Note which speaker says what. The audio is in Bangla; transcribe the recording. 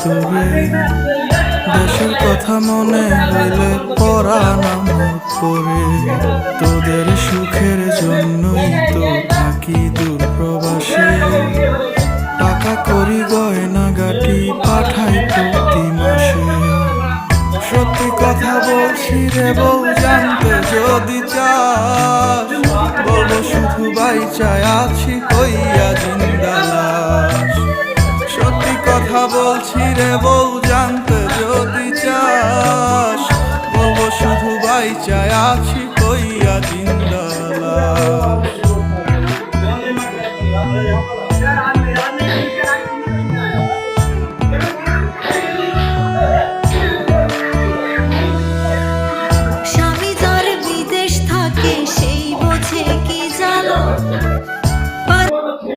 Speaker 1: তোরে। দেশের কথা মনে হইলে পরাণ আমার পরে। তোদের সুখের জন্যই তো থাকি দূর প্রবাসে। টাকা করি গয়না গাটি পাঠাই প্রতি মাসে। সত্যি কথা বলছি রে বউ, জানতে যদি চাস, বলবো শুধু বাইচায় আছি হইয়া জিন্দা লাশ। সত্যি কথা বলছি রে বউ, জানতে যদি চাস, বলবো শুধু বাইচায় আছি হইয়া জিন্দা লাশ।